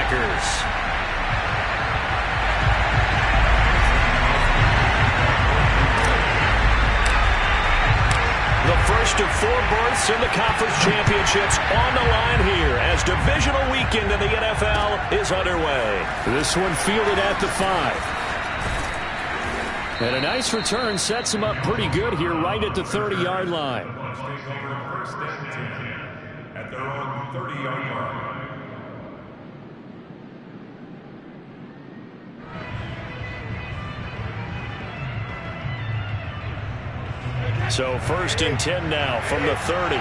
Packers. The first of 4 berths in the conference championships on the line here as divisional weekend in the NFL is underway. This one fielded at the 5. And a nice return sets him up pretty good here right at the 30-yard line. At their own 30-yard line. So 1st and 10 now from the 30.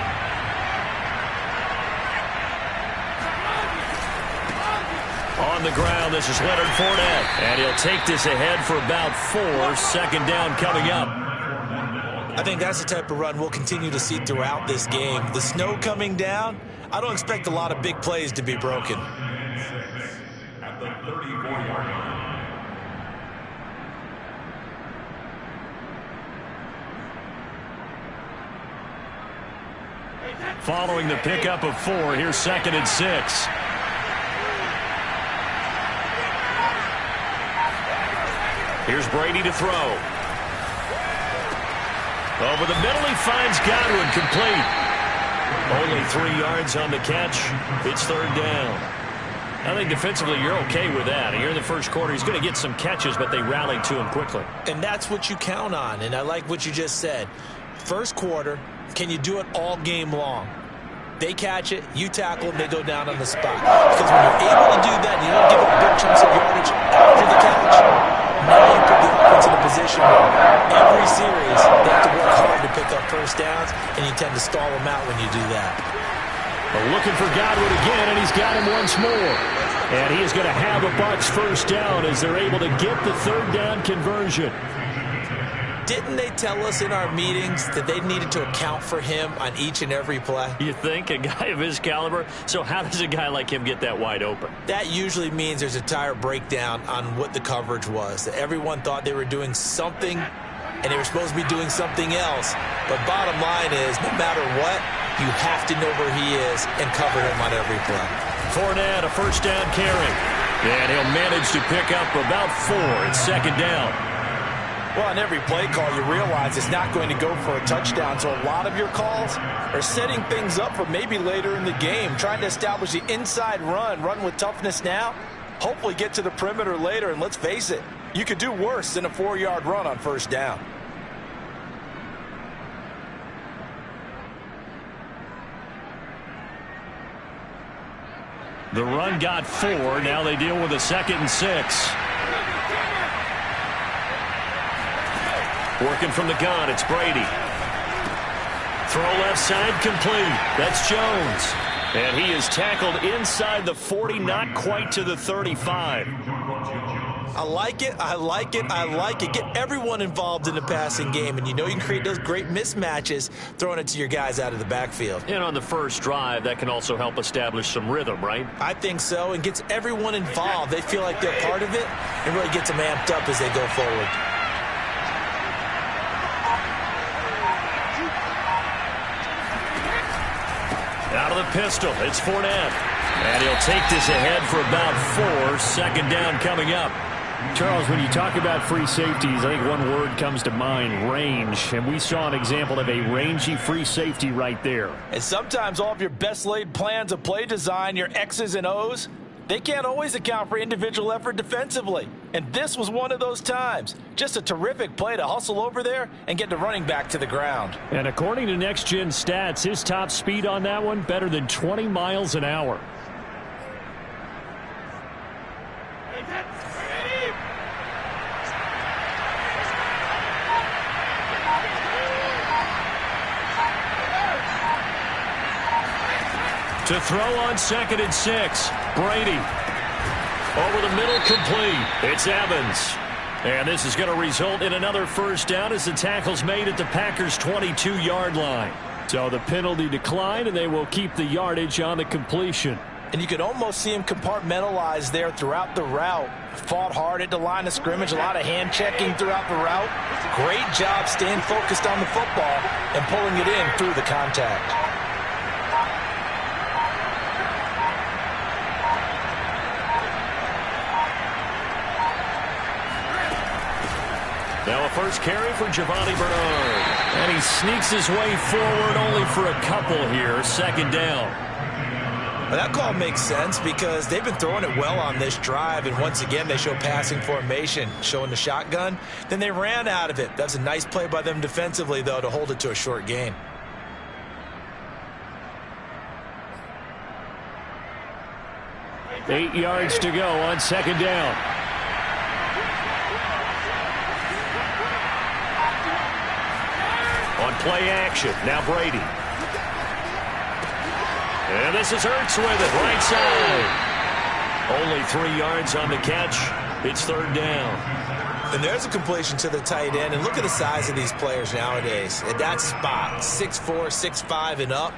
On the ground, this is Leonard Fournette. And he'll take this ahead for about 4. 2nd down coming up. I think that's the type of run we'll continue to see throughout this game. The snow coming down, I don't expect a lot of big plays to be broken. At the 34-yard line. Following the pickup of 4, here's 2nd and 6. Here's Brady to throw. Over the middle, he finds Godwin, complete. Only 3 yards on the catch. It's 3rd down. I think defensively you're okay with that. Here in the first quarter, he's going to get some catches, but they rallied to him quickly. And that's what you count on, and I like what you just said. First quarter, can you do it all game long? They catch it, you tackle them, they go down on the spot. Because when you're able to do that, and you don't give up big chunks of yardage after the catch, now you put the offense in a position where every series they have to work hard to pick up first downs, and you tend to stall them out when you do that. Well, looking for Godwin again, and he's got him once more. And he is going to have a Bucs first down as they're able to get the 3rd down conversion. Didn't they tell us in our meetings that they needed to account for him on each and every play? You think? A guy of his caliber? So how does a guy like him get that wide open? That usually means there's a entire breakdown on what the coverage was. That everyone thought they were doing something, and they were supposed to be doing something else. But bottom line is, no matter what, you have to know where he is and cover him on every play. Fournette, a first down carry. And he'll manage to pick up about 4. It's 2nd down. Well, on every play call, you realize it's not going to go for a touchdown. So a lot of your calls are setting things up for maybe later in the game, trying to establish the inside run with toughness now, hopefully get to the perimeter later. And let's face it, you could do worse than a 4-yard run on first down. The run got 4. Now they deal with a 2nd and 6. Working from the gun, it's Brady. Throw left side, complete. That's Jones. And he is tackled inside the 40, not quite to the 35. I like it, I like it, I like it. Get everyone involved in the passing game, and you know you can create those great mismatches throwing it to your guys out of the backfield. And on the first drive, that can also help establish some rhythm, right? I think so, and gets everyone involved. They feel like they're part of it, and really gets them amped up as they go forward. Out of the pistol, it's Fournette. And he'll take this ahead for about 4. 2nd down coming up. Charles, when you talk about free safeties, I think one word comes to mind, range. And we saw an example of a rangy free safety right there. And sometimes all of your best laid plans of play design, your X's and O's, they can't always account for individual effort defensively. And this was one of those times. Just a terrific play to hustle over there and get the running back to the ground. And according to Next Gen Stats, his top speed on that one, better than 20 miles an hour. To throw on 2nd and 6. Brady. Over the middle, complete. It's Evans. And this is going to result in another first down as the tackle's made at the Packers' 22-yard line. So the penalty declined, and they will keep the yardage on the completion. And you could almost see him compartmentalize there throughout the route. Fought hard at the line of scrimmage, a lot of hand checking throughout the route. Great job staying focused on the football and pulling it in through the contact. Now a first carry for Giovanni Bernard. And he sneaks his way forward only for a couple here. Second down. Well, that call makes sense because they've been throwing it well on this drive, and once again they show passing formation, showing the shotgun. Then they ran out of it. That's a nice play by them defensively, though, to hold it to a short gain. Eight yards to go on second down. On play action, now Brady. And this is Hurts with it, right side. Only 3 yards on the catch. It's third down. And there's a completion to the tight end. And look at the size of these players nowadays. At that spot, 6'4", 6'5", and up.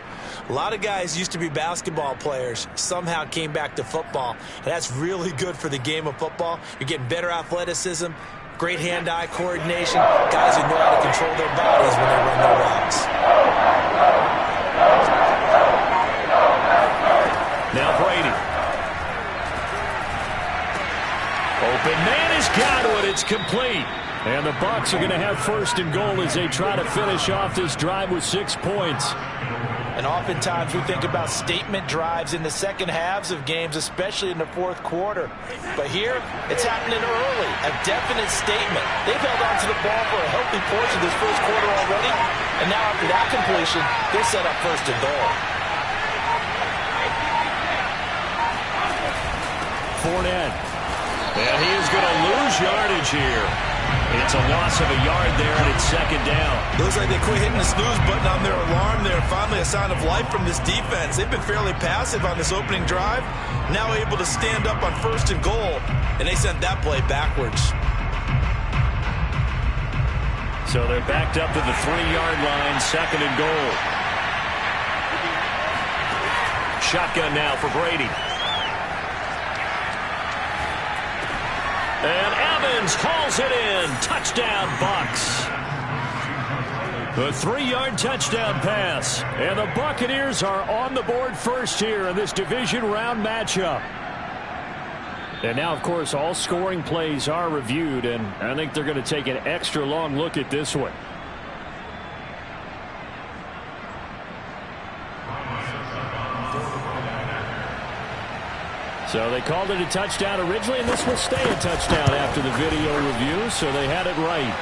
A lot of guys used to be basketball players, somehow came back to football. And that's really good for the game of football. You're getting better athleticism, great hand-eye coordination, guys who know how to control their bodies when they run their routes. Now Brady. Open man has got to it. It's complete. And the Bucs are going to have first and goal as they try to finish off this drive with 6 points. And oftentimes we think about statement drives in the second halves of games, especially in the fourth quarter. But here, it's happening early, a definite statement. They've held on to the ball for a healthy portion of this first quarter already. And now after that completion, they're set up first and goal. Fournette. And he is going to lose yardage here. It's a loss of a yard there, and it's second down. Looks like they quit hitting the snooze button on their alarm there. Finally a sign of life from this defense. They've been fairly passive on this opening drive. Now able to stand up on first and goal, and they sent that play backwards. So they're backed up to the 3-yard line, second and goal. Shotgun now for Brady. And Evans hauls it in. Touchdown, Bucs. A 3-yard touchdown pass. And the Buccaneers are on the board first here in this division round matchup. And now, of course, all scoring plays are reviewed, and I think they're going to take an extra long look at this one. So they called it a touchdown originally, and this will stay a touchdown after the video review, so they had it right.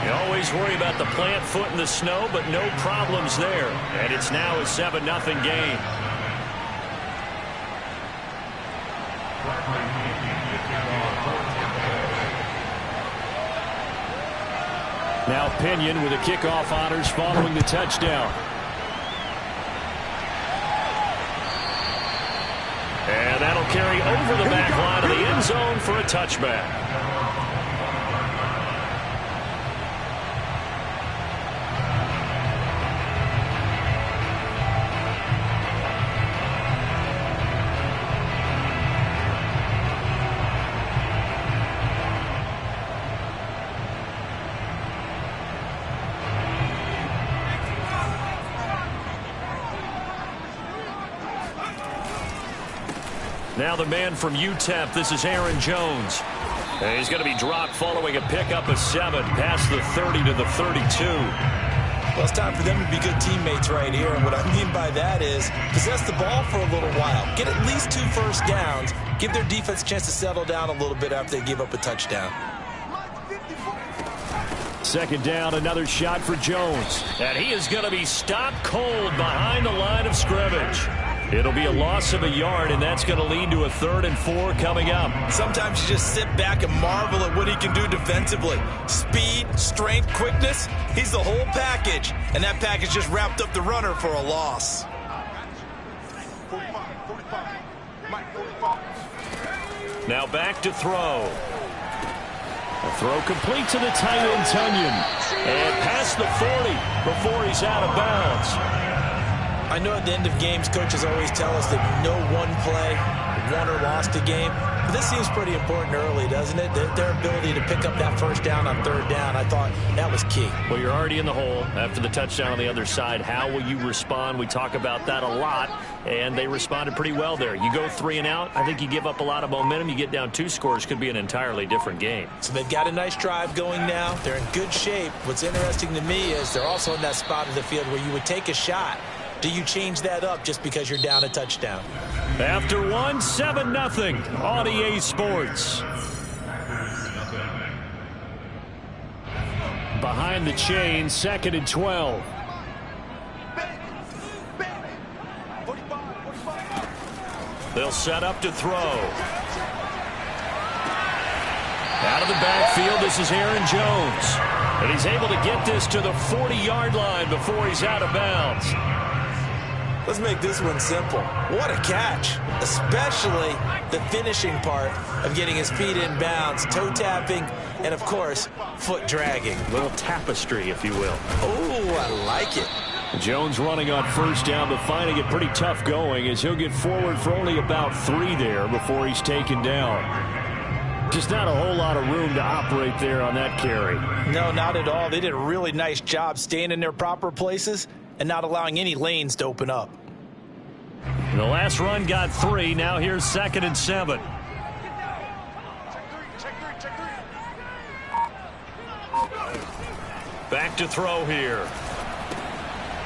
You always worry about the plant foot in the snow, but no problems there. And it's now a 7-0 game. Now Pinion with the kickoff honors following the touchdown. And that'll carry over the back line of the end zone for a touchback. Now the man from UTEP, this is Aaron Jones. And he's going to be dropped following a pickup of 7 past the 30 to the 32. Well, it's time for them to be good teammates right here. And what I mean by that is possess the ball for a little while. Get at least 2 first downs. Give their defense a chance to settle down a little bit after they give up a touchdown. Second down, another shot for Jones. And he is going to be stopped cold behind the line of scrimmage. It'll be a loss of a yard, and that's going to lead to a 3rd and 4 coming up. Sometimes you just sit back and marvel at what he can do defensively. Speed, strength, quickness, he's the whole package. And that package just wrapped up the runner for a loss. Now back to throw. A throw complete to the tight end, Tunyon. And past the 40 before he's out of bounds. I know at the end of games, coaches always tell us that no one play won or lost a game. But this seems pretty important early, doesn't it? Their ability to pick up that first down on 3rd down, I thought that was key. Well, you're already in the hole after the touchdown on the other side. How will you respond? We talk about that a lot. and they responded pretty well there. You go 3 and out, I think you give up a lot of momentum. You get down 2 scores, could be an entirely different game. So they've got a nice drive going now. They're in good shape. What's interesting to me is they're also in that spot of the field where you would take a shot. Do you change that up just because you're down a touchdown? After 1, 7-0 on EA Sports. Behind the chain, 2nd and 12. They'll set up to throw. Out of the backfield, this is Aaron Jones. And he's able to get this to the 40-yard line before he's out of bounds. Let's make this one simple. What a catch, especially the finishing part of getting his feet in bounds, toe tapping, and, of course, foot dragging. A little tapestry, if you will. Oh, I like it. Jones running on 1st down, but finding it pretty tough going as he'll get forward for only about 3 there before he's taken down. Just not a whole lot of room to operate there on that carry. No, not at all. They did a really nice job staying in their proper places and not allowing any lanes to open up. The last run got 3. Now here's 2nd and 7. Back to throw here.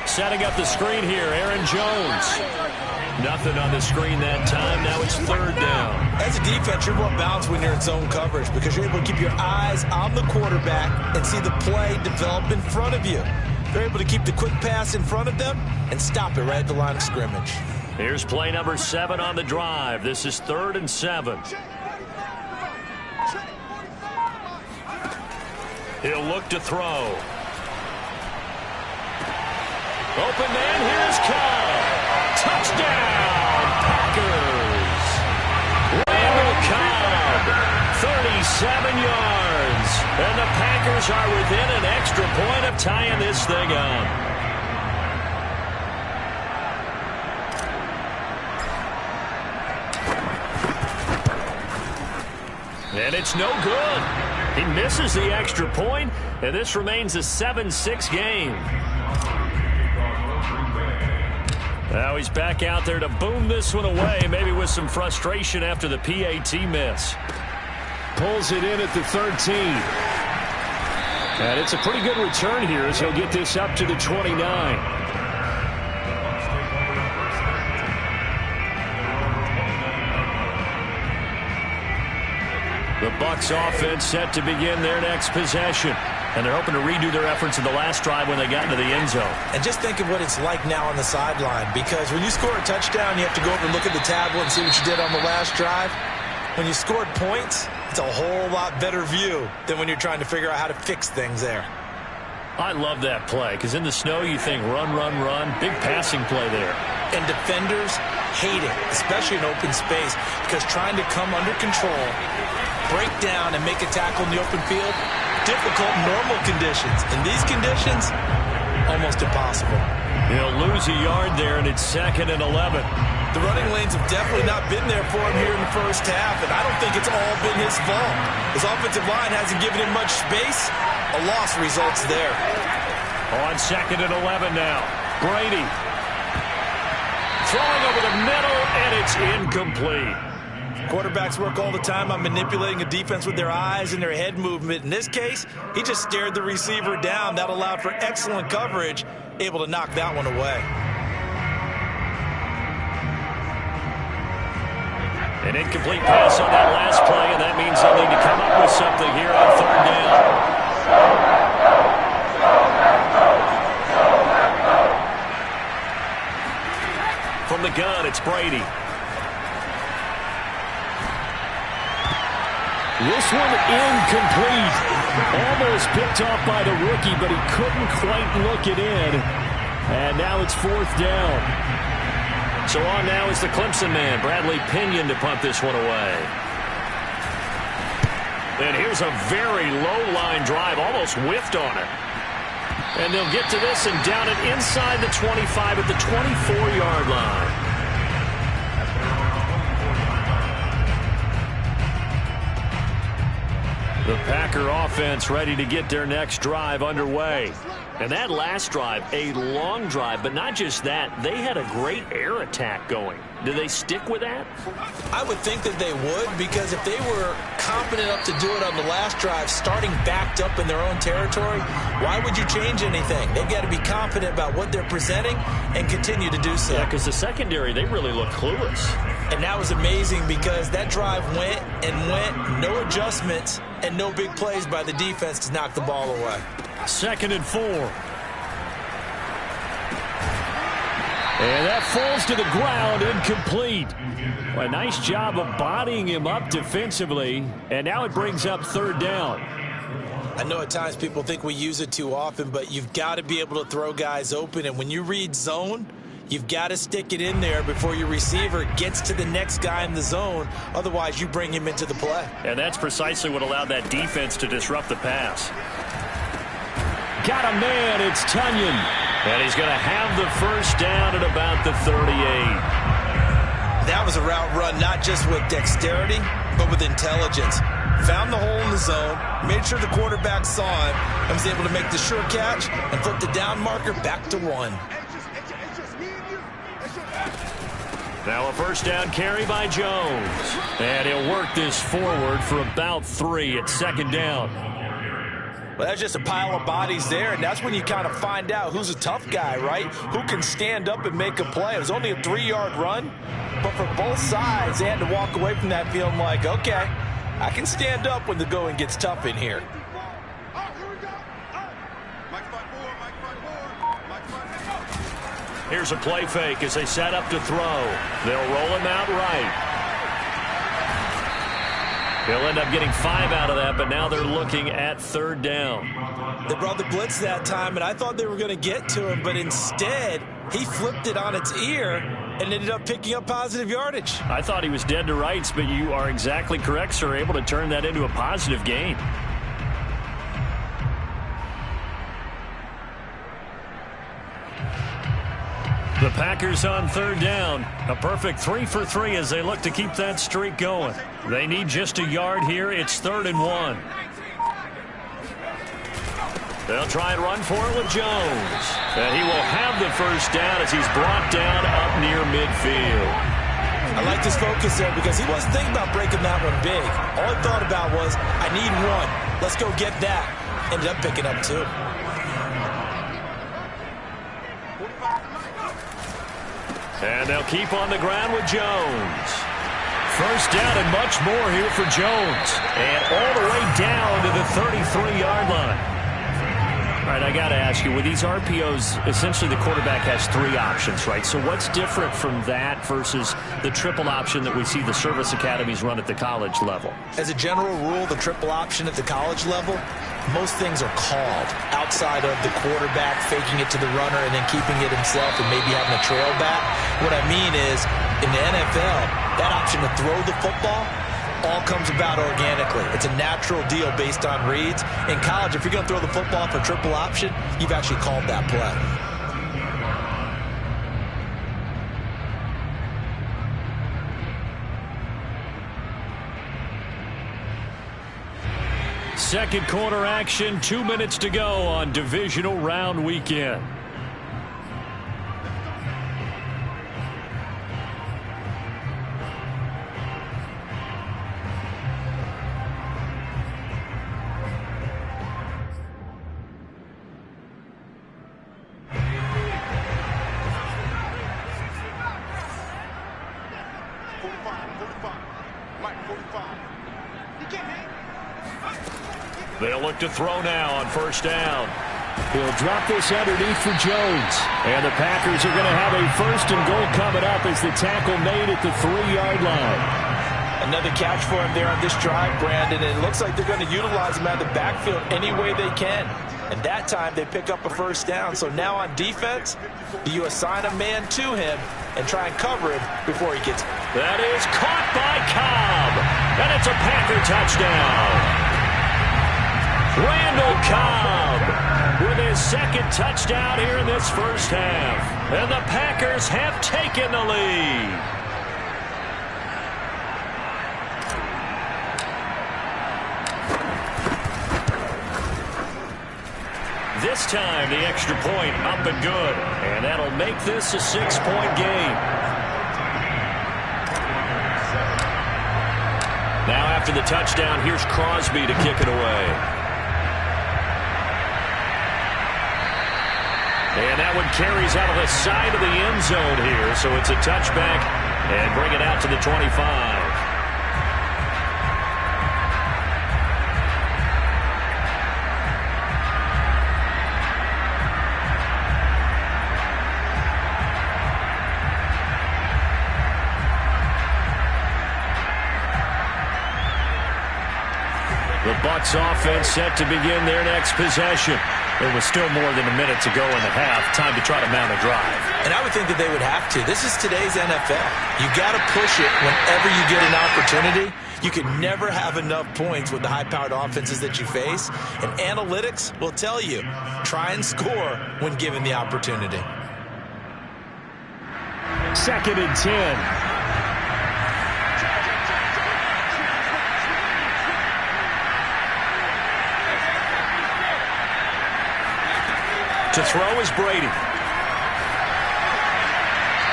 Setting up the screen here, Aaron Jones. Nothing on the screen that time. Now it's 3rd down. As a defense, you're more balanced when you're in zone coverage because you're able to keep your eyes on the quarterback and see the play develop in front of you. They're able to keep the quick pass in front of them and stop it right at the line of scrimmage. Here's play number 7 on the drive. This is 3rd and 7. He'll look to throw. Open man, here's Cobb. Touchdown, Packers. Randall Cobb, 37 yards. And the Packers are within an extra point of tying this thing up. And it's no good. He misses the extra point, and this remains a 7-6 game. Now he's back out there to boom this one away, maybe with some frustration after the PAT miss. Pulls it in at the 13. And it's a pretty good return here as he'll get this up to the 29. The Bucs offense set to begin their next possession. And they're hoping to redo their efforts in the last drive when they got into the end zone. And just think of what it's like now on the sideline, because when you score a touchdown, you have to go over and look at the tablet and see what you did on the last drive. When you scored points, it's a whole lot better view than when you're trying to figure out how to fix things there. I love that play, because in the snow you think run, run, run. Big passing play there. And defenders hate it, especially in open space, because trying to come under control, break down, and make a tackle in the open field, difficult in normal conditions. In these conditions, almost impossible. He'll lose a yard there, and it's 2nd and 11. The running lanes have definitely not been there for him here in the first half, and I don't think it's all been his fault. His offensive line hasn't given him much space. A loss results there. On 2nd and 11 now. Brady throwing over the middle, and it's incomplete. Quarterbacks work all the time on manipulating a defense with their eyes and their head movement. In this case, he just stared the receiver down. That allowed for excellent coverage, able to knock that one away. An incomplete pass on that last play, and that means they'll need to come up with something here on 3rd down. From the gun, it's Brady. This one incomplete. Almost picked off by the rookie, but he couldn't quite look it in. And now it's 4th down. So on now is the Clemson man, Bradley Pinion, to punt this one away. And here's a very low-line drive, almost whiffed on it. And they'll get to this and down it inside the 25 at the 24-yard line. The Packer offense ready to get their next drive underway. And that last drive, a long drive, but not just that, they had a great air attack going. Do they stick with that? I would think that they would, because if they were confident enough to do it on the last drive, starting backed up in their own territory, why would you change anything? They've got to be confident about what they're presenting and continue to do so. Yeah, because the secondary, they really look clueless. And that was amazing because that drive went and went, no adjustments, and no big plays by the defense to knock the ball away. 2nd and 4. And that falls to the ground, incomplete. A nice job of bodying him up defensively, and now it brings up 3rd down. I know at times people think we use it too often, but you've got to be able to throw guys open, and when you read zone, you've got to stick it in there before your receiver gets to the next guy in the zone. Otherwise, you bring him into the play. And that's precisely what allowed that defense to disrupt the pass. Got a man, it's Tunyon. And he's going to have the 1st down at about the 38. That was a route run, not just with dexterity, but with intelligence. Found the hole in the zone, made sure the quarterback saw him, and was able to make the sure catch and flip the down marker back to 1. Now a 1st down carry by Jones. And he'll work this forward for about 3 at 2nd down. Well, that's just a pile of bodies there, and that's when you kind of find out who's a tough guy, right? Who can stand up and make a play. It was only a 3-yard run, but for both sides, they had to walk away from that feeling like, okay, I can stand up when the going gets tough in here. Here's a play fake as they set up to throw. They'll roll him out right. He'll end up getting 5 out of that, but now they're looking at 3rd down. They brought the blitz that time, and I thought they were going to get to him, but instead, he flipped it on its ear and ended up picking up positive yardage. I thought he was dead to rights, but you are exactly correct, sir, able to turn that into a positive gain. The Packers on 3rd down. A perfect 3 for 3 as they look to keep that streak going. They need just a yard here. It's 3rd and 1. They'll try and run for it with Jones. And he will have the 1st down as he's brought down up near midfield. I like this focus there because he wasn't thinking about breaking that one big. All he thought about was, I need 1. Let's go get that. Ended up picking up 2. And they'll keep on the ground with Jones. 1st down and much more here for Jones. And all the way down to the 33-yard line. All right, I got to ask you, with these RPOs, essentially the quarterback has 3 options, right? So what's different from that versus the triple option that we see the service academies run at the college level? As a general rule, the triple option at the college level, most things are called outside of the quarterback faking it to the runner and then keeping it himself and maybe having a trail back. What I mean is, in the NFL, that option to throw the football all comes about organically. It's a natural deal based on reads. In college, if you're going to throw the football for triple option, you've actually called that play. Second quarter action, 2 minutes to go on divisional round weekend. They'll look to throw now on 1st down. He'll drop this underneath for Jones. And the Packers are going to have a 1st and goal coming up as the tackle made at the 3-yard line. Another catch for him there on this drive, Brandon, and it looks like they're going to utilize him out of the backfield any way they can. And that time they pick up a 1st down. So now on defense, do you assign a man to him and try and cover him before he gets... That is caught by Cobb. And it's a Packer touchdown. Randall Cobb with his 2nd touchdown here in this 1st half. And the Packers have taken the lead. This time, the extra point up and good. And that'll make this a 6-point game. Now after the touchdown, here's Crosby to kick it away. And that one carries out of the side of the end zone here. So it's a touchback and bring it out to the 25. The Bucs offense set to begin their next possession. There was still more than a minute to go in the half. Time to try to mount a drive. And I would think that they would have to. This is today's NFL. You got to push it whenever you get an opportunity. You can never have enough points with the high-powered offenses that you face. And analytics will tell you, try and score when given the opportunity. 2nd and 10. To throw is Brady.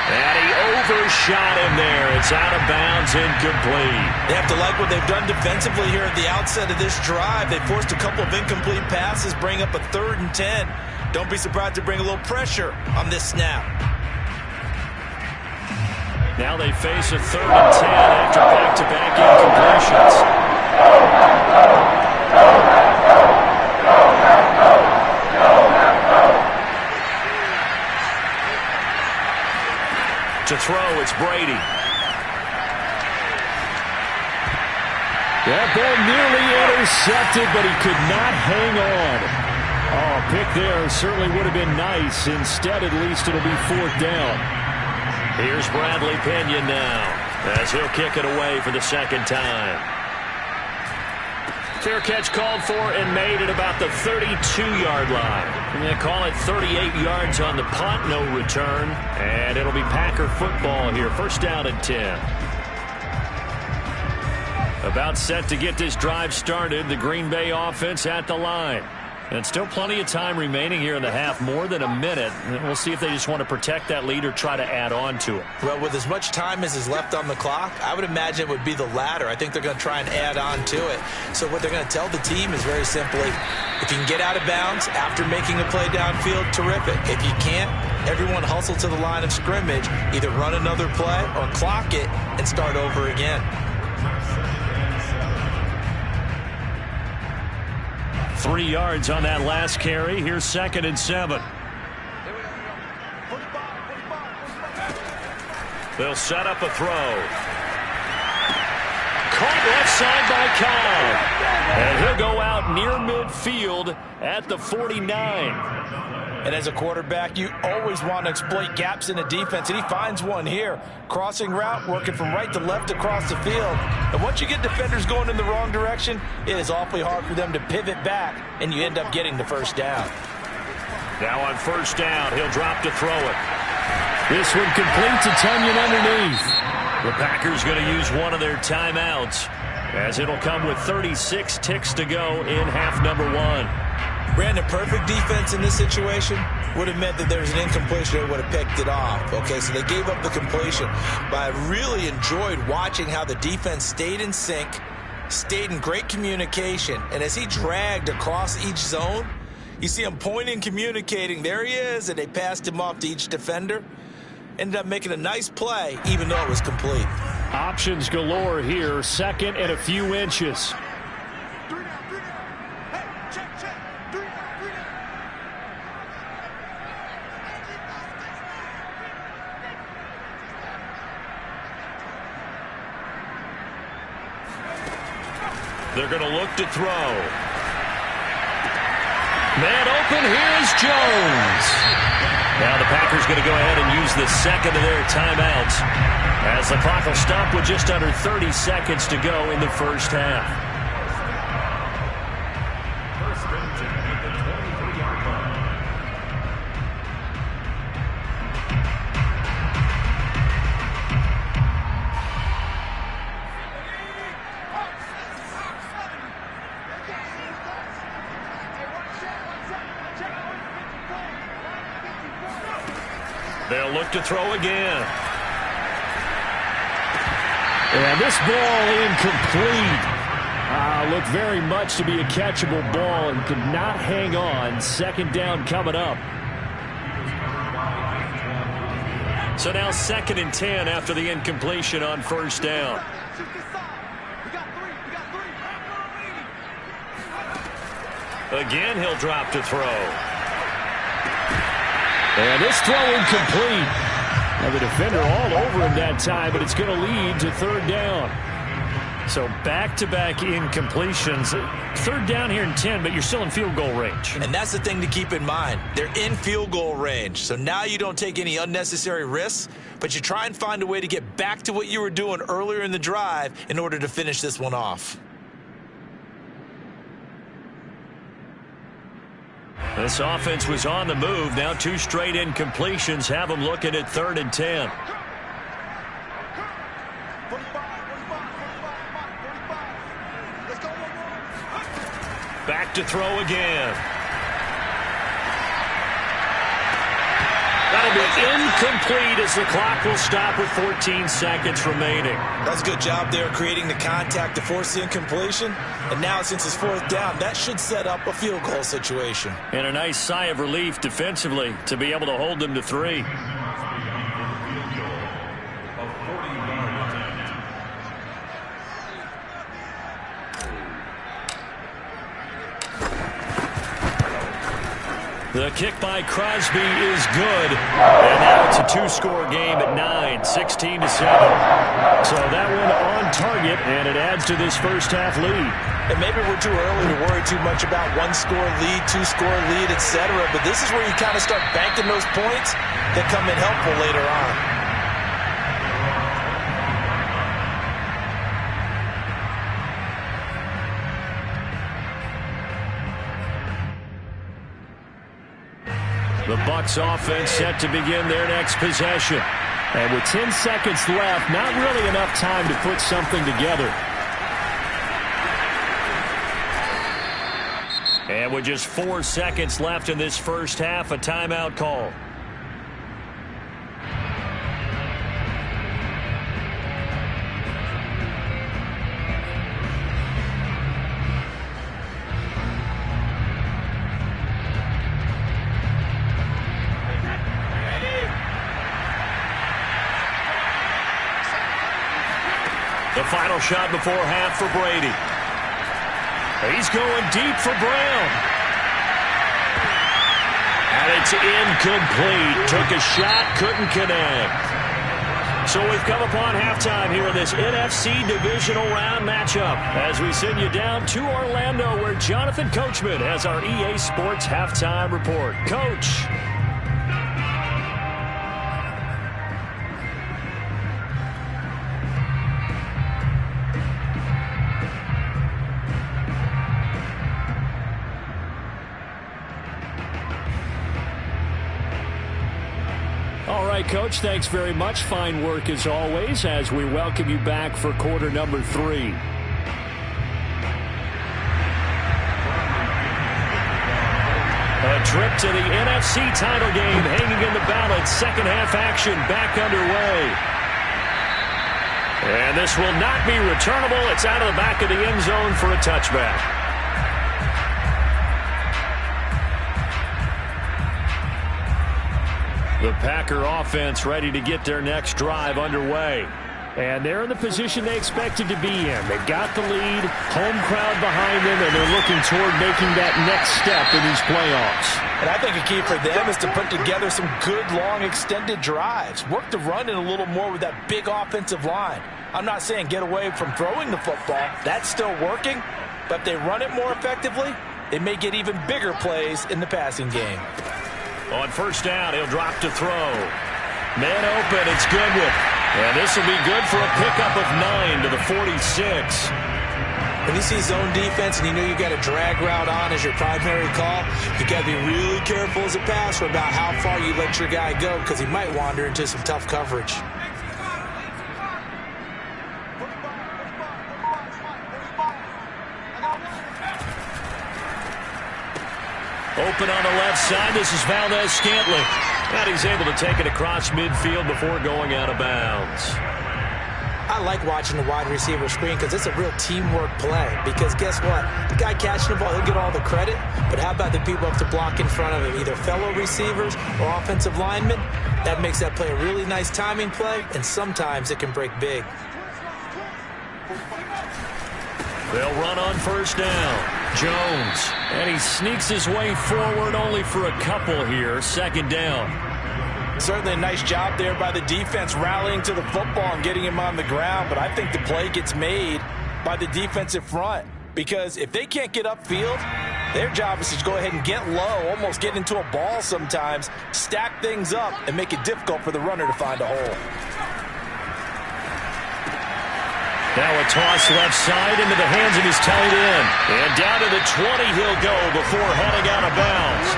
And he overshot him there. It's out of bounds, incomplete. They have to like what they've done defensively here at the outset of this drive. They forced a couple of incomplete passes, bring up a 3rd and 10. Don't be surprised to bring a little pressure on this snap. Now they face a 3rd and 10 after back-to-back incompletions. To throw, it's Brady. That ball nearly intercepted, but he could not hang on. Oh, pick there certainly would have been nice. Instead, at least it'll be 4th down. Here's Bradley Pinion now, as he'll kick it away for the 2nd time. Fair catch called for and made at about the 32-yard line. And they call it 38 yards on the punt, no return. And it'll be Packer football here, 1st down and 10. About set to get this drive started, the Green Bay offense at the line. And still plenty of time remaining here in the half, more than a minute. And we'll see if they just want to protect that lead or try to add on to it. Well, with as much time as is left on the clock, I would imagine it would be the latter. I think they're going to try and add on to it. So what they're going to tell the team is very simply, if you can get out of bounds after making a play downfield, terrific. If you can't, everyone hustle to the line of scrimmage, either run another play or clock it and start over again. 3 yards on that last carry. Here's 2nd and 7. They'll set up a throw. Caught left side by Cobb. And he'll go out near midfield at the 49. And as a quarterback, you always want to exploit gaps in a defense, and he finds one here. Crossing route, working from right to left across the field. And once you get defenders going in the wrong direction, it is awfully hard for them to pivot back, and you end up getting the 1st down. Now on 1st down, he'll drop to throw it. This one complete to Tunyon underneath. The Packers going to use one of their timeouts, as it'll come with 36 ticks to go in half number 1. Brandon, perfect defense in this situation would have meant that there's an incompletion. They would have picked it off. Okay, so they gave up the completion. But I really enjoyed watching how the defense stayed in sync, stayed in great communication. And as he dragged across each zone, you see him pointing, communicating. There he is, and they passed him off to each defender. Ended up making a nice play, even though it was complete. Options galore here. 2nd and a few inches. They're going to look to throw. Man open, here's Jones. Now the Packers going to go ahead and use the 2nd of their timeouts, as the clock will stop with just under 30 seconds to go in the 1st half. They'll look to throw again. And this ball incomplete. Looked very much to be a catchable ball and could not hang on. Second down coming up. So now 2nd and 10 after the incompletion on first down. Again, he'll drop to throw. And this throw incomplete. Now the defender all over him that time, but it's going to lead to third down. So back-to-back incompletions. Third down here and 10, but you're still in field goal range. And that's the thing to keep in mind. They're in field goal range. So now you don't take any unnecessary risks, but you try and find a way to get back to what you were doing earlier in the drive in order to finish this one off. This offense was on the move. Now 2 straight incompletions have them looking at 3rd and 10. Back to throw again. That'll be incomplete as the clock will stop with 14 seconds remaining. That's a good job there creating the contact to force the incompletion. And now since it's 4th down, that should set up a field goal situation. And a nice sigh of relief defensively to be able to hold them to 3. The kick by Crosby is good. And now it's a 2-score game at 9, 16-7. So that one on target, and it adds to this first half lead. And maybe we're too early to worry too much about 1-score lead, 2-score lead, etc. But this is where you kind of start banking those points that come in helpful later on. The Bucs offense set to begin their next possession. And with 10 seconds left, not really enough time to put something together. And with just 4 seconds left in this first half, a timeout call. The final shot before half for Brady. He's going deep for Brown. And it's incomplete. Took a shot, couldn't connect. So we've come upon halftime here in this NFC divisional round matchup as we send you down to Orlando where Jonathan Coachman has our EA Sports halftime report. Coach. All right, Coach, thanks very much. Fine work as always as we welcome you back for quarter number 3. A trip to the NFC title game hanging in the balance. Second half action back underway. And this will not be returnable. It's out of the back of the end zone for a touchback. The Packer offense ready to get their next drive underway. And they're in the position they expected to be in. They've got the lead, home crowd behind them, and they're looking toward making that next step in these playoffs. And I think a key for them is to put together some good, long, extended drives. Work the run in a little more with that big offensive line. I'm not saying get away from throwing the football. That's still working. But if they run it more effectively, they may get even bigger plays in the passing game. On first down, he'll drop to throw. Man open, it's Goodwin. And this will be good for a pickup of 9 to the 46. When you see zone defense and you know you got a drag route on as your primary call, you got to be really careful as a passer about how far you let your guy go because he might wander into some tough coverage. Open on the left side. This is Valdez Scantling. And he's able to take it across midfield before going out of bounds. I like watching the wide receiver screen because it's a real teamwork play. Because guess what? The guy catching the ball, he'll get all the credit. But how about the people up to block in front of him, either fellow receivers or offensive linemen? That makes that play a really nice timing play, and sometimes it can break big. They'll run on first down. Jones. And he sneaks his way forward only for a couple here. Second down. Certainly a nice job there by the defense rallying to the football and getting him on the ground. But I think the play gets made by the defensive front. Because if they can't get upfield, their job is to go ahead and get low, almost get into a ball sometimes, stack things up, and make it difficult for the runner to find a hole. Now a toss left side into the hands of his tight end. And down to the 20 he'll go before heading out of bounds.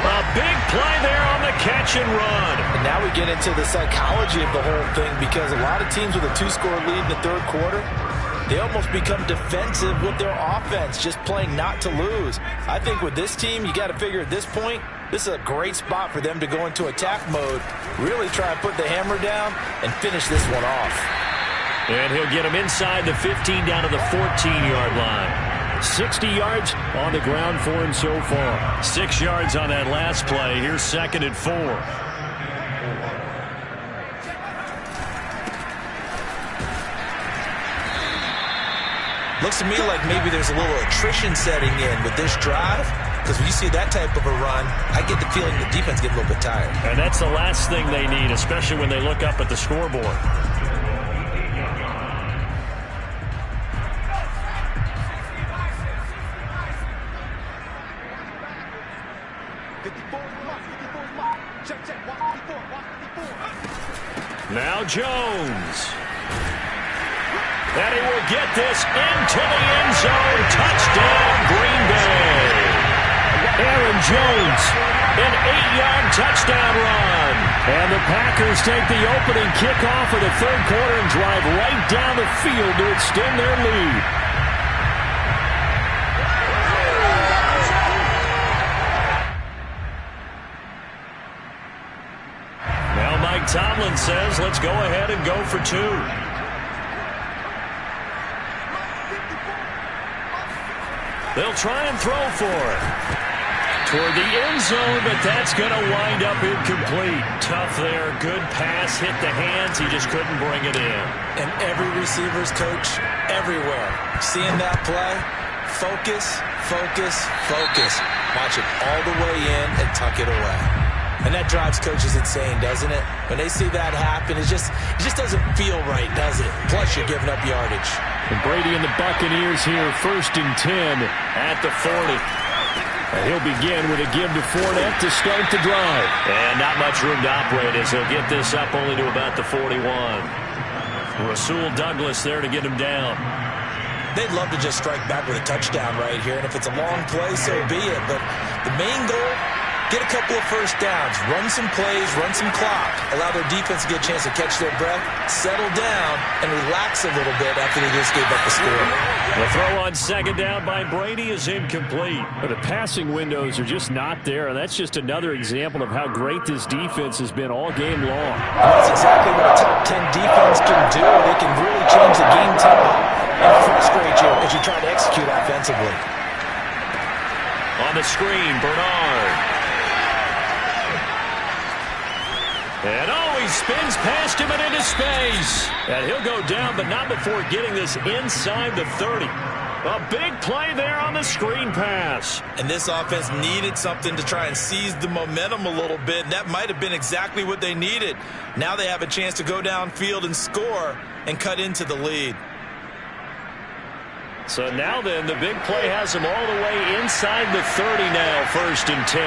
A big play there on the catch and run. And now we get into the psychology of the whole thing, because a lot of teams with a 2-score lead in the third quarter, they almost become defensive with their offense, just playing not to lose. I think with this team, you got to figure at this point, this is a great spot for them to go into attack mode, really try and put the hammer down and finish this one off. And he'll get him inside the 15 down to the 14-yard line. 60 yards on the ground for him so far. 6 yards on that last play. Here's 2nd and 4. Looks to me like maybe there's a little attrition setting in with this drive, because when you see that type of a run, I get the feeling the defense gets a little bit tired. And that's the last thing they need, especially when they look up at the scoreboard. Now Jones. And he will get this into the end zone. Touchdown, Green Bay. Aaron Jones, an 8-yard touchdown run. And the Packers take the opening kickoff of the third quarter and drive right down the field to extend their lead. Now Mike Tomlin says, let's go ahead and go for 2. They'll try and throw for it. Toward the end zone, but that's going to wind up incomplete. Tough there. Good pass. Hit the hands. He just couldn't bring it in. And every receiver's coach everywhere, seeing that play, focus, focus, focus. Watch it all the way in and tuck it away. And that drives coaches insane, doesn't it? When they see that happen, it just doesn't feel right, does it? Plus, you're giving up yardage. And Brady and the Buccaneers here, 1st and 10 at the 40. And he'll begin with a give to Fournette to start the drive. And not much room to operate as he'll get this up only to about the 41. Rasul Douglas there to get him down. They'd love to just strike back with a touchdown right here. And if it's a long play, so be it. But the main goal, get a couple of first downs, run some plays, run some clock, allow their defense to get a chance to catch their breath, settle down, and relax a little bit after they just gave up the score. The throw on 2nd down by Brady is incomplete. But the passing windows are just not there, and that's just another example of how great this defense has been all game long. And that's exactly what a top 10 defense can do. They can really change the game tempo and frustrate you as you try to execute offensively. On the screen, Bernard. And he spins past him and into space. And he'll go down, but not before getting this inside the 30. A big play there on the screen pass. And this offense needed something to try and seize the momentum a little bit. And that might have been exactly what they needed. Now they have a chance to go downfield and score and cut into the lead. So now then, the big play has him all the way inside the 30 now, 1st and 10.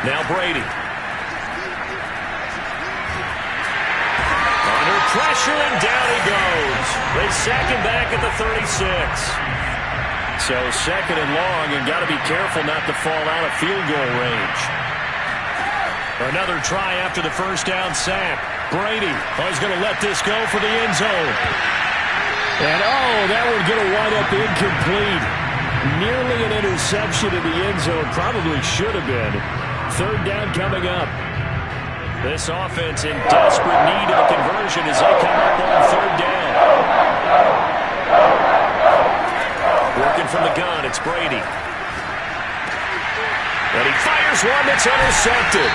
Now Brady. Under pressure, and down he goes. They sack him back at the 36. So 2nd and long, and got to be careful not to fall out of field goal range. Another try after the first down sack. Brady is going to let this go for the end zone. And that one's going to wind up incomplete. Nearly an interception in the end zone. Probably should have been. Third down coming up. This offense in desperate need of a conversion as they come up on third down. Working from the gun, it's Brady. And he fires one that's intercepted.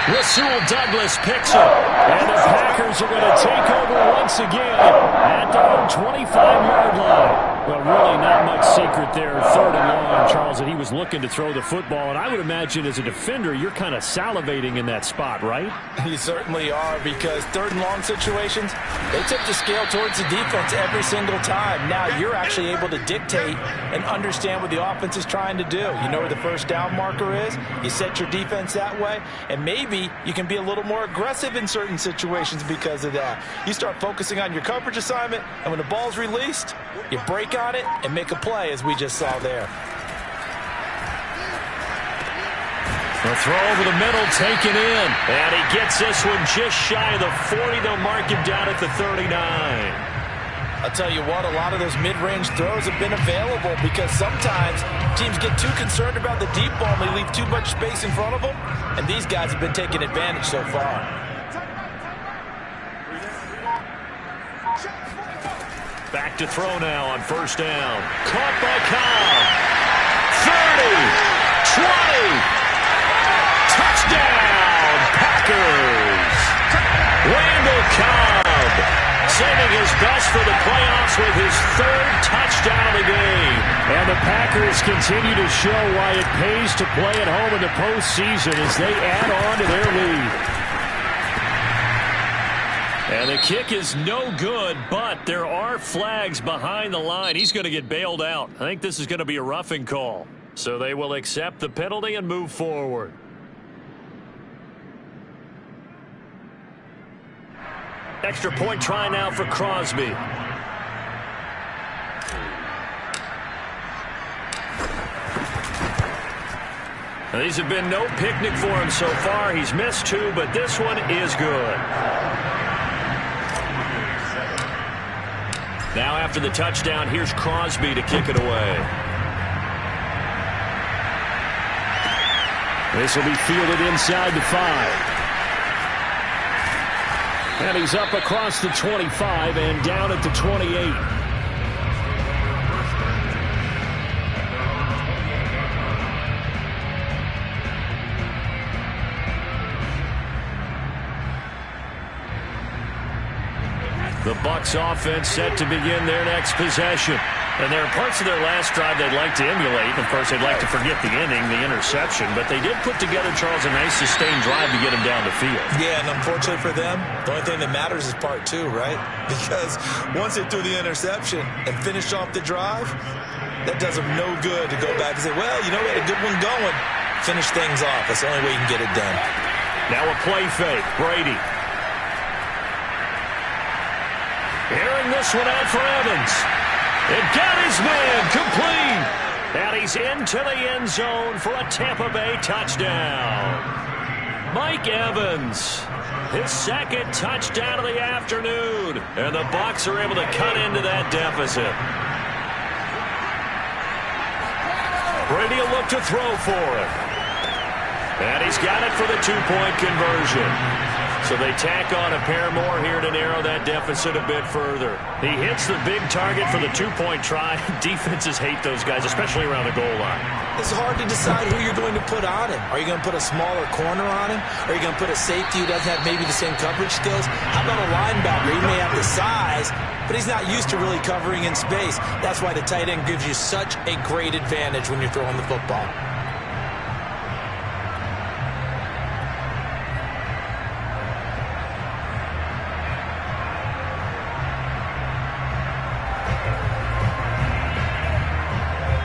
Rasul Douglas picks it. And the Packers are going to take over once again at their own 25-yard line. Well, really not much secret there. Third and long, Charles, that he was looking to throw the football. And I would imagine as a defender, you're kind of salivating in that spot, right? You certainly are, because third and long situations, they tip the scale towards the defense every single time. Now you're actually able to dictate and understand what the offense is trying to do. You know where the first down marker is. You set your defense that way, and maybe you can be a little more aggressive in certain situations because of that. You start focusing on your coverage assignment, and when the ball's released, you break on it and make a play, as we just saw there. The throw over the middle, taken in. And he gets this one just shy of the 40. They'll mark him down at the 39. I'll tell you what, a lot of those mid-range throws have been available because sometimes teams get too concerned about the deep ball and they leave too much space in front of them, and these guys have been taking advantage so far. Back to throw now on first down. Caught by Cobb. 30, 20. Touchdown, Packers. Randall Cobb saving his best for the playoffs with his third touchdown of the game. And the Packers continue to show why it pays to play at home in the postseason as they add on to their lead. And the kick is no good, but there are flags behind the line. He's going to get bailed out. I think this is going to be a roughing call. So they will accept the penalty and move forward. Extra point try now for Crosby. Now, these have been no picnic for him so far. He's missed two, but this one is good. Now after the touchdown, here's Crosby to kick it away. This will be fielded inside the 5. And he's up across the 25 and down at the 28. The Bucs offense set to begin their next possession. And there are parts of their last drive they'd like to emulate. Of course, they'd like to forget the inning, the interception. But they did put together, Charles, a nice sustained drive to get them down the field. Yeah, and unfortunately for them, the only thing that matters is part two, right? Because once they threw the interception and finished off the drive, that does them no good to go back and say, well, you know, we had a good one going. Finish things off. That's the only way you can get it done. Now a play fake. Brady. Airing this one out for Evans. It got his man complete. And he's into the end zone for a Tampa Bay touchdown. Mike Evans, his second touchdown of the afternoon. And the Bucs are able to cut into that deficit. Brady will look to throw for it. And he's got it for the two-point conversion. So they tack on a pair more here to narrow that deficit a bit further. He hits the big target for the two-point try. Defenses hate those guys, especially around the goal line. It's hard to decide who you're going to put on him. Are you going to put a smaller corner on him? Are you going to put a safety who doesn't have maybe the same coverage skills? How about a linebacker? He may have the size, but he's not used to really covering in space. That's why the tight end gives you such a great advantage when you're throwing the football.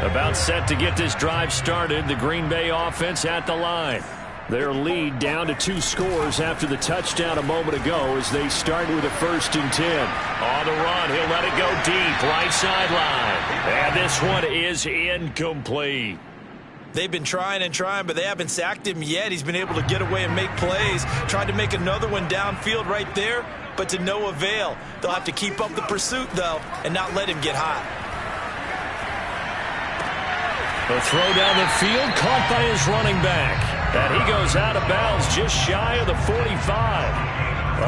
About set to get this drive started. The Green Bay offense at the line. Their lead down to 2 scores after the touchdown a moment ago as they start with a 1st and 10. On the run, he'll let it go deep, right sideline. And this one is incomplete. They've been trying and trying, but they haven't sacked him yet. He's been able to get away and make plays. Tried to make another one downfield right there, but to no avail. They'll have to keep up the pursuit, though, and not let him get hot. A throw down the field, caught by his running back. And he goes out of bounds just shy of the 45.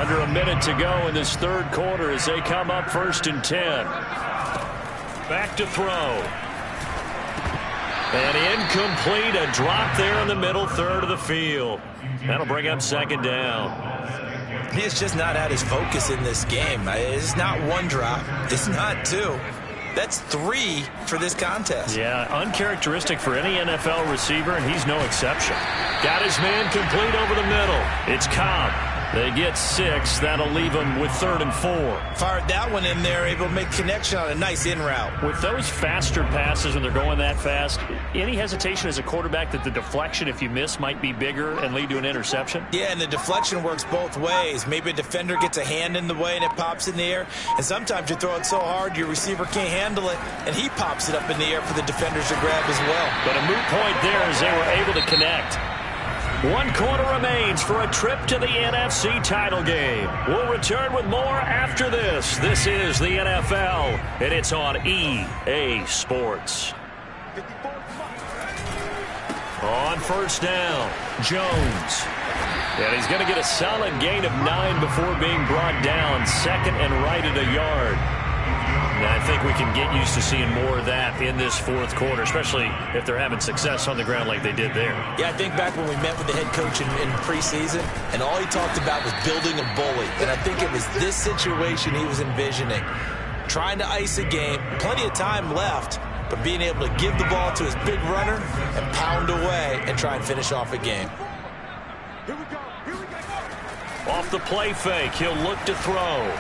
Under a minute to go in this third quarter as they come up 1st and 10. Back to throw. And incomplete, a drop there in the middle third of the field. That'll bring up 2nd down. He has just not had his focus in this game. It's not one drop. It's not two. That's 3 for this contest. Yeah, uncharacteristic for any NFL receiver, and he's no exception. Got his man complete over the middle. It's Cobb. They get 6. That'll leave them with 3rd and 4. Fired that one in there, able to make connection on a nice in route. With those faster passes when they're going that fast, any hesitation as a quarterback that the deflection, if you miss, might be bigger and lead to an interception? Yeah, and the deflection works both ways. Maybe a defender gets a hand in the way and it pops in the air. And sometimes you throw it so hard your receiver can't handle it, and he pops it up in the air for the defenders to grab as well. But a moot point there as they were able to connect. 1 quarter remains for a trip to the NFC title game. We'll return with more after this. This is the NFL, and it's on EA Sports. On 1st down, Jones. And he's going to get a solid gain of 9 before being brought down. 2nd and right at a yard. And I think we can get used to seeing more of that in this 4th quarter, especially if they're having success on the ground like they did there. Yeah, I think back when we met with the head coach in preseason, and all he talked about was building a bully. And I think it was this situation he was envisioning. Trying to ice a game, plenty of time left, but being able to give the ball to his big runner and pound away and try and finish off a game. Off the play fake, he'll look to throw.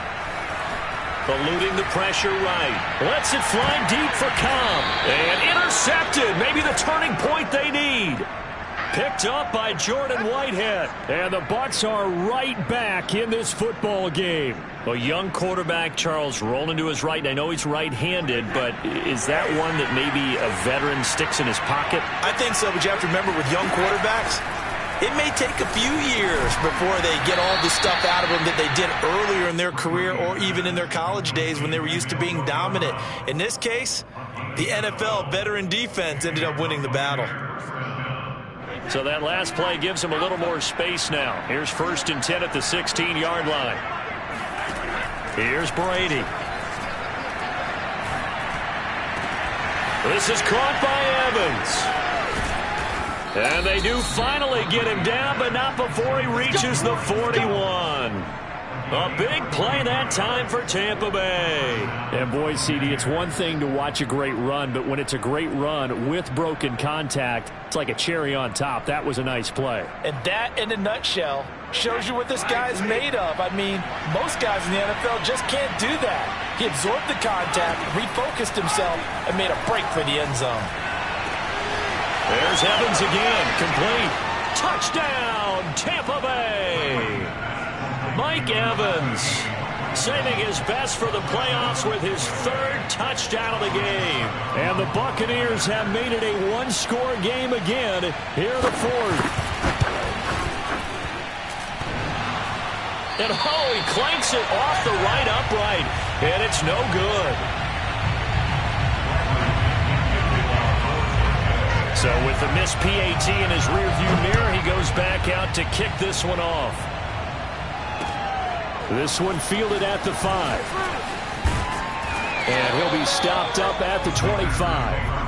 Eluding the pressure right. Lets it fly deep for Cobb. And intercepted. Maybe the turning point they need. Picked up by Jordan Whitehead. And the Bucs are right back in this football game. A young quarterback, Charles, rolling to his right. And I know he's right-handed, but is that one that maybe a veteran sticks in his pocket? I think so, but you have to remember with young quarterbacks, it may take a few years before they get all the stuff out of them that they did earlier in their career or even in their college days when they were used to being dominant. In this case, the NFL veteran defense ended up winning the battle. So that last play gives them a little more space now. Here's 1st and 10 at the 16-yard line. Here's Brady. This is caught by Evans. And they do finally get him down, but not before he reaches the 41. A big play that time for Tampa Bay. And boy, CD, it's one thing to watch a great run, but when it's a great run with broken contact, it's like a cherry on top. That was a nice play. And that, in a nutshell, shows you what this guy's made of. I mean, most guys in the NFL just can't do that. He absorbed the contact, refocused himself, and made a break for the end zone. There's Evans again, complete. Touchdown, Tampa Bay. Mike Evans saving his best for the playoffs with his 3rd touchdown of the game. And the Buccaneers have made it a one-score game again here in the 4th. And he clanks it off the right upright, and it's no good. So with the missed PAT in his rearview mirror, he goes back out to kick this one off. This one fielded at the 5. And he'll be stopped up at the 25.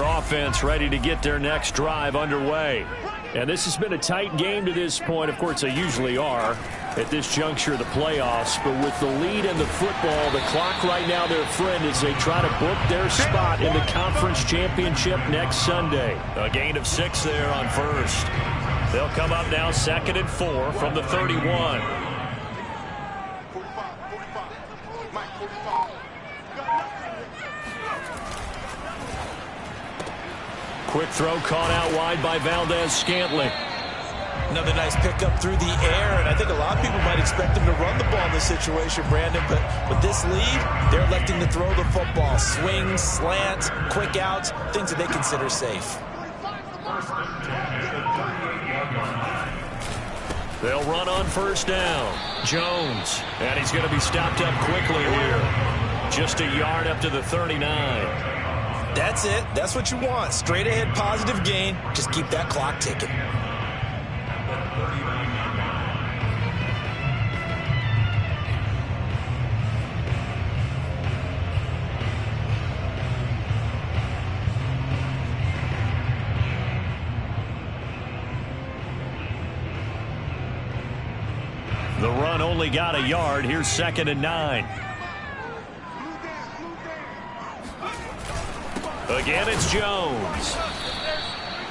Offense ready to get their next drive underway. And this has been a tight game to this point. Of course, they usually are at this juncture of the playoffs. But with the lead in the football, the clock right now their friend as they try to book their spot in the conference championship next Sunday. A gain of 6 there on 1st. They'll come up now 2nd and 4 from the 31. Quick throw caught out wide by Valdez-Scantling. Another nice pickup through the air, and I think a lot of people might expect them to run the ball in this situation, Brandon, but with this lead, they're electing to throw the football. Swings, slants, quick outs, things that they consider safe. They'll run on first down. Jones, and he's going to be stopped up quickly here. Just a yard up to the 39. That's it. That's what you want. Straight ahead positive gain. Just keep that clock ticking. The run only got a yard. Here's 2nd and 9. Again, it's Jones.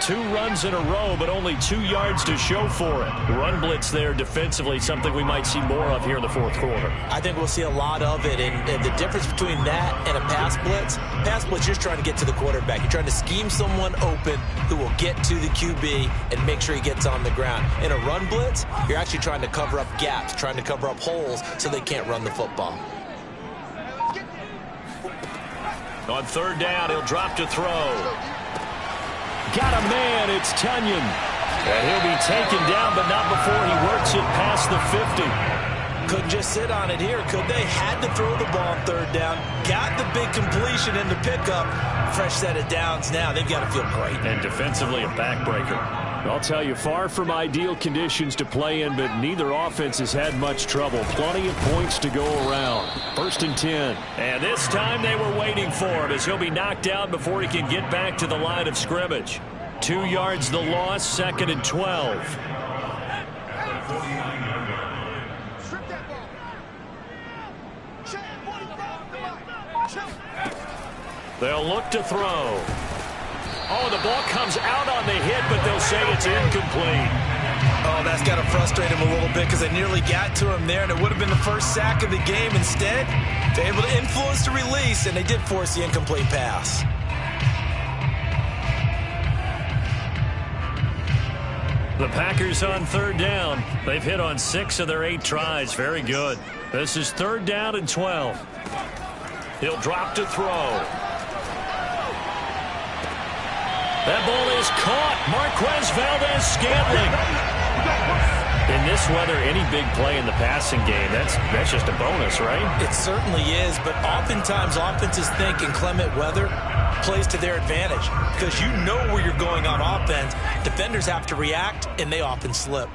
2 runs in a row, but only 2 yards to show for it. Run blitz there defensively, something we might see more of here in the fourth quarter. I think we'll see a lot of it, and the difference between that and a pass blitz, you're trying to get to the quarterback. You're trying to scheme someone open who will get to the QB and make sure he gets on the ground. In a run blitz, you're actually trying to cover up gaps, trying to cover up holes so they can't run the football. On 3rd down, he'll drop to throw. Got a man, it's Tunyon. And he'll be taken down, but not before he works it past the 50. Couldn't just sit on it here, could they? Had to throw the ball on 3rd down. Got the big completion in the pickup. Fresh set of downs now. They've got to feel great. And defensively, a backbreaker. I'll tell you, far from ideal conditions to play in, but neither offense has had much trouble. Plenty of points to go around. 1st and 10. And this time they were waiting for him as he'll be knocked out before he can get back to the line of scrimmage. 2 yards the loss, 2nd and 12. They'll look to throw. Oh, the ball comes out on the hit, but they'll say it's incomplete. Oh, that's got to frustrate him a little bit because they nearly got to him there, and it would have been the first sack of the game. Instead, they're able to influence the release, and they did force the incomplete pass. The Packers on 3rd down. They've hit on 6 of their 8 tries. Very good. This is 3rd down and 12. He'll drop to throw. That ball is caught. Marquez Valdez-Scantling. In this weather, any big play in the passing game, that's just a bonus, right? It certainly is, but oftentimes offenses think in clement weather plays to their advantage because you know where you're going on offense. Defenders have to react, and they often slip.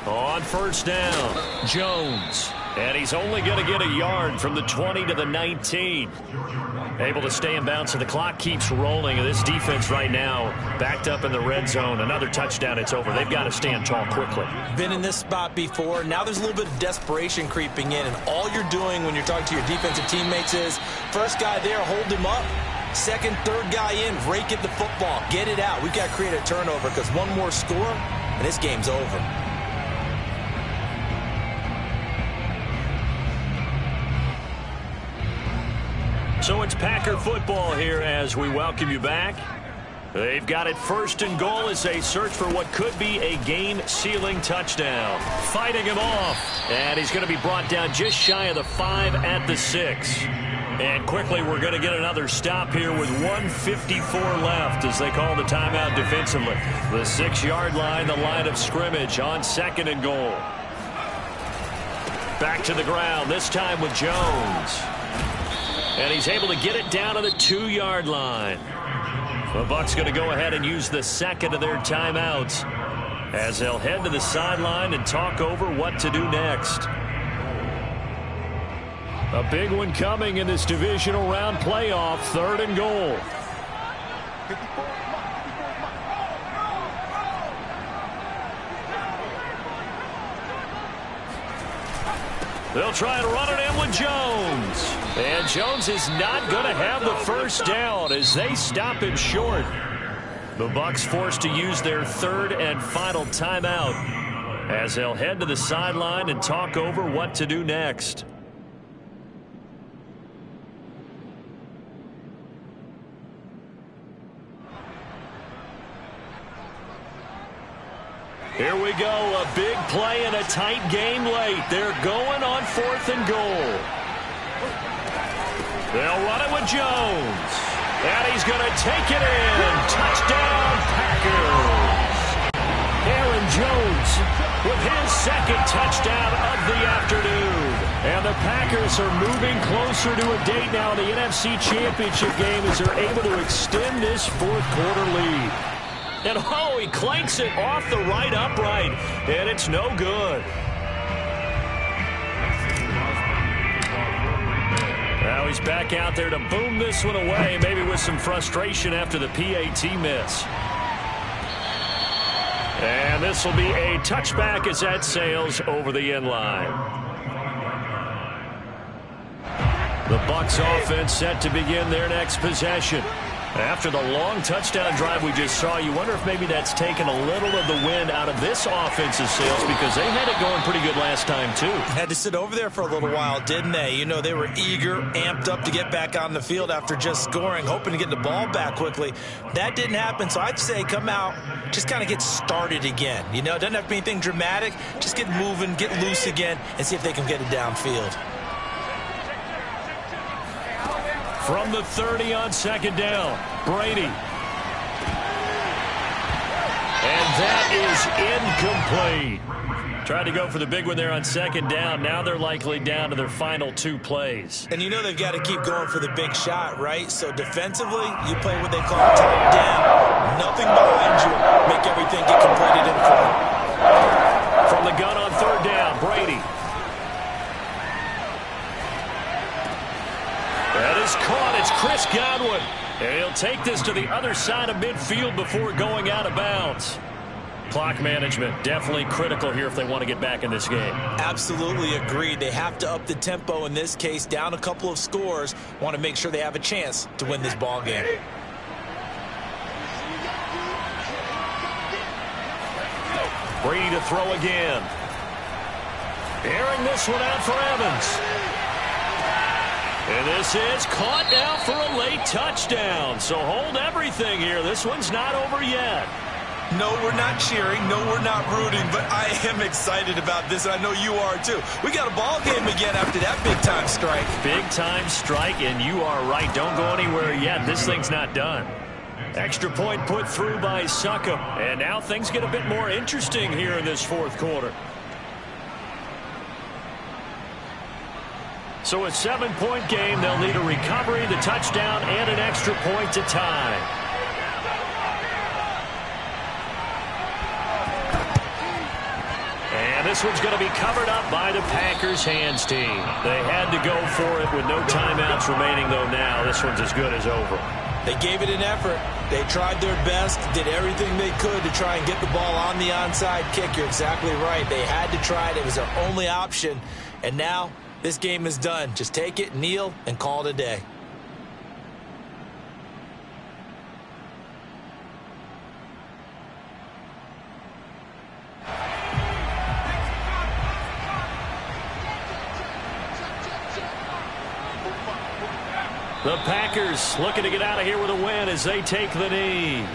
On 1st down, Jones. And he's only going to get a yard from the 20 to the 19. Able to stay in bounds, so the clock keeps rolling. And this defense right now backed up in the red zone. Another touchdown, it's over. They've got to stand tall quickly. Been in this spot before. Now there's a little bit of desperation creeping in. And all you're doing when you're talking to your defensive teammates is, first guy there, hold him up. Second, third guy in, rake at the football. Get it out. We've got to create a turnover because one more score, and this game's over. So it's Packer football here as we welcome you back. They've got it 1st and goal as they search for what could be a game-sealing touchdown. Fighting him off. And he's going to be brought down just shy of the 5 at the 6. And quickly we're going to get another stop here with 1:54 left as they call the timeout defensively. The 6-yard line, the line of scrimmage on 2nd and goal. Back to the ground, this time with Jones. And he's able to get it down to the 2-yard line. The Bucs going to go ahead and use the 2nd of their timeouts as they'll head to the sideline and talk over what to do next. A big one coming in this divisional round playoff, 3rd and goal. They'll try and run it in with Jones. And Jones is not going to have the first down as they stop him short. The Bucs forced to use their 3rd and final timeout as they'll head to the sideline and talk over what to do next. Here we go, a big play and a tight game late. They're going on 4th and goal. They'll run it with Jones. And he's going to take it in. Touchdown, Packers. Aaron Jones with his second touchdown of the afternoon. And the Packers are moving closer to a date now in the NFC Championship game as they're able to extend this 4th quarter lead. And oh, he clanks it off the right upright, and it's no good. Now he's back out there to boom this one away, maybe with some frustration after the PAT miss. And this will be a touchback as that sails over the end line. The Bucs offense set to begin their next possession. After the long touchdown drive we just saw, you wonder if maybe that's taken a little of the wind out of this offensive sails because they had it going pretty good last time, too. Had to sit over there for a little while, didn't they? You know, they were eager, amped up to get back on the field after just scoring, hoping to get the ball back quickly. That didn't happen, so I'd say come out, just kind of get started again. You know, it doesn't have to be anything dramatic. Just get moving, get loose again, and see if they can get it downfield. From the 30 on 2nd down, Brady. And that is incomplete. Tried to go for the big one there on 2nd down. Now they're likely down to their final 2 plays. And you know they've got to keep going for the big shot, right? So defensively, you play what they call top down. Nothing behind you. Make everything get completed in front. From the gun on 3rd down, Brady. That is caught. It's Chris Godwin. And he'll take this to the other side of midfield before going out of bounds. Clock management definitely critical here if they want to get back in this game. Absolutely agreed. They have to up the tempo in this case, down a couple of scores. Want to make sure they have a chance to win this ball game. Brady to throw again. Airing this one out for Evans. And this is caught now for a late touchdown. So hold everything here. This one's not over yet. No, we're not cheering. No, we're not rooting. But I am excited about this. I know you are, too. We got a ball game again after that big-time strike. Big-time strike, and you are right. Don't go anywhere yet. This thing's not done. Extra point put through by Suckup. And now things get a bit more interesting here in this 4th quarter. So a 7-point game. They'll need a recovery, the touchdown, and an extra point to tie. And this one's going to be covered up by the Packers hands team. They had to go for it with no timeouts remaining, though now this one's as good as over. They gave it an effort. They tried their best, did everything they could to try and get the ball on the onside kick. You're exactly right. They had to try it. It was their only option. And now this game is done. Just take it, kneel, and call it a day. The Packers looking to get out of here with a win as they take the knee.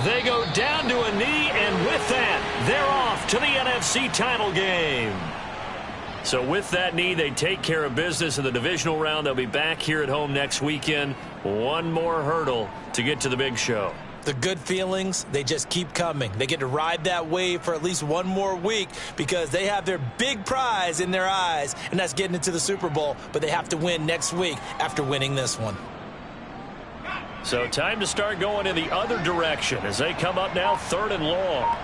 They go down to a knee, and with that, they're off to the NFC title game. So with that knee, they take care of business in the divisional round. They'll be back here at home next weekend. One more hurdle to get to the big show. The good feelings, they just keep coming. They get to ride that wave for at least one more week because they have their big prize in their eyes, and that's getting into the Super Bowl. But they have to win next week after winning this one. So time to start going in the other direction as they come up now 3rd and long.